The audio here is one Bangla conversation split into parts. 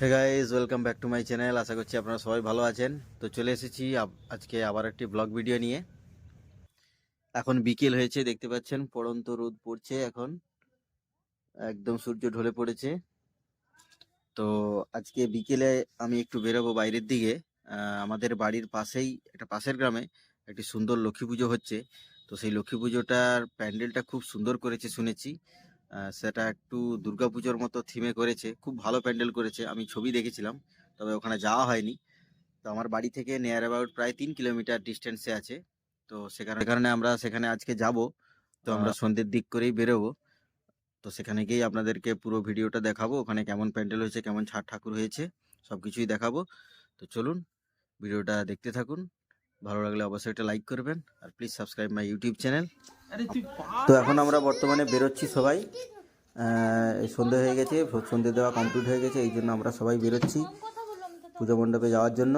Hey guys, welcome back to my channel. আশা করছি আপনারা সবাই ভালো আছেন। তো চলে এসেছি আজকে আবার একটি ব্লগ ভিডিও নিয়ে। এখন বিকেল হয়েছে, দেখতে পাচ্ছেন পড়ন্ত রোদ পড়ছে, এখন একদম সূর্য ঢলে পড়েছে। তো আজকে বিকেলে আমি একটু বেরোবো বাইরের দিকে। আমাদের বাড়ির পাশেই একটা পাশের গ্রামে একটি সুন্দর লক্ষ্মী পুজো হচ্ছে। তো সেই লক্ষ্মী পুজোটার প্যান্ডেলটা খুব সুন্দর করেছে শুনেছি। সেটা একটু দুর্গাপুজোর মতো থিমে করেছে, খুব ভালো প্যান্ডেল করেছে। আমি ছবি দেখেছিলাম, তবে ওখানে যাওয়া হয়নি। তো আমার বাড়ি থেকে নিয়ার অ্যাবাউট প্রায় 3 কিলোমিটার ডিস্টেন্সে আছে। তো সেখানে আমরা সেখানে আজকে যাব। তো আমরা সন্ধ্যের দিক করেই বেরোবো। তো সেখানে গিয়েই আপনাদেরকে পুরো ভিডিওটা দেখাবো, ওখানে কেমন প্যান্ডেল হয়েছে, কেমন ছাড় ঠাকুর হয়েছে, সব কিছুই দেখাবো। তো চলুন ভিডিওটা দেখতে থাকুন। ভালো লাগলে অবশ্যই একটা লাইক করবেন, আর please subscribe my YouTube channel. তো এখন আমরা বর্তমানে বেরোচ্ছি সবাই। এই সন্ধে হয়ে গেছে, সন্ধে দেওয়া কমপ্লিট হয়ে গেছে, এই জন্য আমরা সবাই বেরোচ্ছি পুজো মণ্ডপে যাওয়ার জন্য।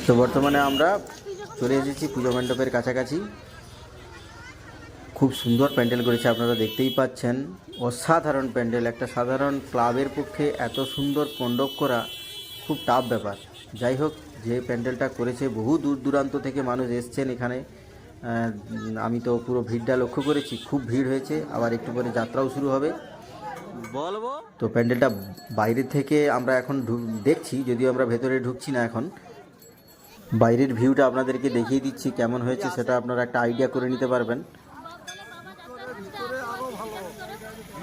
তো বর্তমানে আমরা চলে এসেছি পুজো মণ্ডপের কাছাকাছি। খুব সুন্দর প্যান্ডেল করেছে, আপনারা দেখতেই পাচ্ছেন। অসাধারণ প্যান্ডেল, একটা সাধারণ ক্লাবের পক্ষে এত সুন্দর মণ্ডপ করা খুব টাফ ব্যাপার। যাই হোক, যে প্যান্ডেলটা করেছে, বহু দূর দূরান্ত থেকে মানুষ এসছেন এখানে। আমি তো পুরো ভিড়টা লক্ষ্য করেছি, খুব ভিড় হয়েছে। আবার একটু পরে যাত্রাও শুরু হবে। বলবো তো প্যান্ডেলটা বাইরের থেকে আমরা এখন দেখছি, যদিও আমরা ভেতরে ঢুকছি না এখন। বাইরের ভিউটা আপনাদেরকে দেখিয়ে দিচ্ছি কেমন হয়েছে, সেটা আপনারা একটা আইডিয়া করে নিতে পারবেন।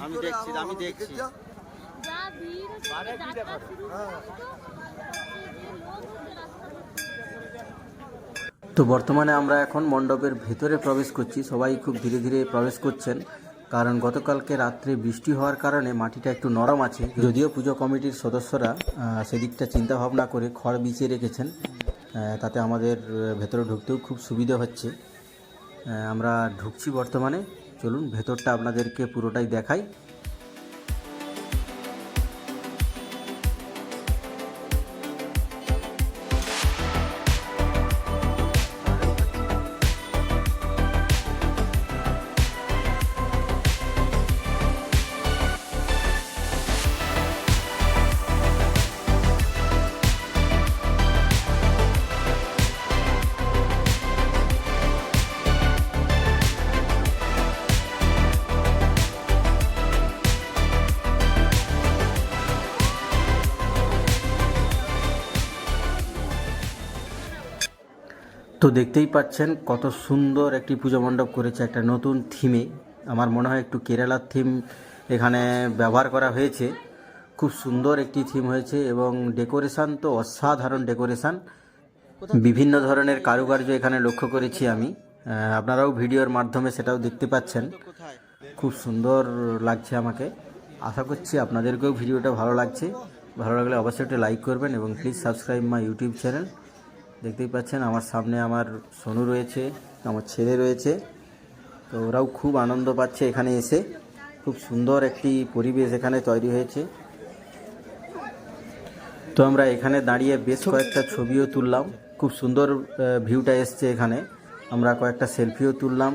আমি দেখছি তো বর্তমানে আমরা এখন মণ্ডপের ভেতরে প্রবেশ করছি। সবাই খুব ধীরে ধীরে প্রবেশ করছেন, কারণ গতকালকে রাত্রে বৃষ্টি হওয়ার কারণে মাটিটা একটু নরম আছে। যদিও পুজো কমিটির সদস্যরা সেদিকটা চিন্তা ভাবনা করে খড় বিছিয়ে রেখেছেন, তাতে আমাদের ভেতরে ঢুকতেও খুব সুবিধা হচ্ছে। আমরা ঢুকছি বর্তমানে। চলুন ভেতরটা আপনাদেরকে পুরোটাই দেখাই। তো দেখতেই পাচ্ছেন কত সুন্দর একটি পুজো মণ্ডপ করেছে, একটা নতুন থিমে। আমার মনে হয় একটু কেরালার থিম এখানে ব্যবহার করা হয়েছে। খুব সুন্দর একটি থিম হয়েছে, এবং ডেকোরেশন তো অসাধারণ ডেকোরেশন। বিভিন্ন ধরনের কারুকার্য এখানে লক্ষ্য করেছি আমি। আপনারাও ভিডিওর মাধ্যমে সেটাও দেখতে পাচ্ছেন। খুব সুন্দর লাগছে আমাকে। আশা করছি আপনাদেরকেও ভিডিওটা ভালো লাগছে। ভালো লাগলে অবশ্যই একটা লাইক করবেন, এবং please subscribe my YouTube channel. দেখতেই পাচ্ছেন আমার সামনে আমার সোনু রয়েছে, আমার ছেলে রয়েছে। তো ওরাও খুব আনন্দ পাচ্ছে এখানে এসে। খুব সুন্দর একটি পরিবেশ এখানে তৈরি হয়েছে। তো আমরা এখানে দাঁড়িয়ে বেশ কয়েকটা ছবিও তুললাম। খুব সুন্দর ভিউটা এসছে এখানে। আমরা কয়েকটা সেলফিও তুললাম।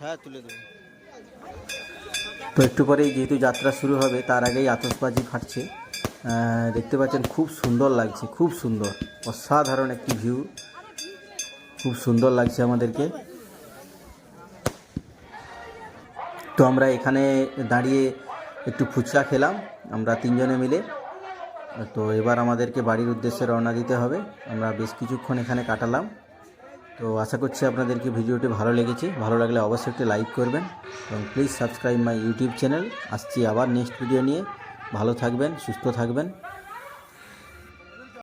হ্যাঁ, তুলে দেবো। তো একটু পরেই যেহেতু যাত্রা শুরু হবে, তার আগেই আতশবাজি ফাটছে। দেখতে পাচ্ছেন খুব সুন্দর লাগছে, খুব সুন্দর, অসাধারণ একটি ভিউ। খুব সুন্দর লাগছে আমাদেরকে। তো আমরা এখানে দাঁড়িয়ে একটু ফুচকা খেলাম আমরা তিনজনে মিলে। তো এবার আমাদেরকে বাড়ির উদ্দেশ্যে রওনা দিতে হবে। আমরা বেশ কিছুক্ষণ এখানে কাটালাম। তো আশা করছি আপনাদেরকে ভিডিওটি ভালো লেগেছে। ভালো লাগলে অবশ্যই একটি লাইক করবেন, এবং please subscribe my YouTube channel. আসছি আবার নেক্সট ভিডিও নিয়ে। ভালো থাকবেন, সুস্থ থাকবেন।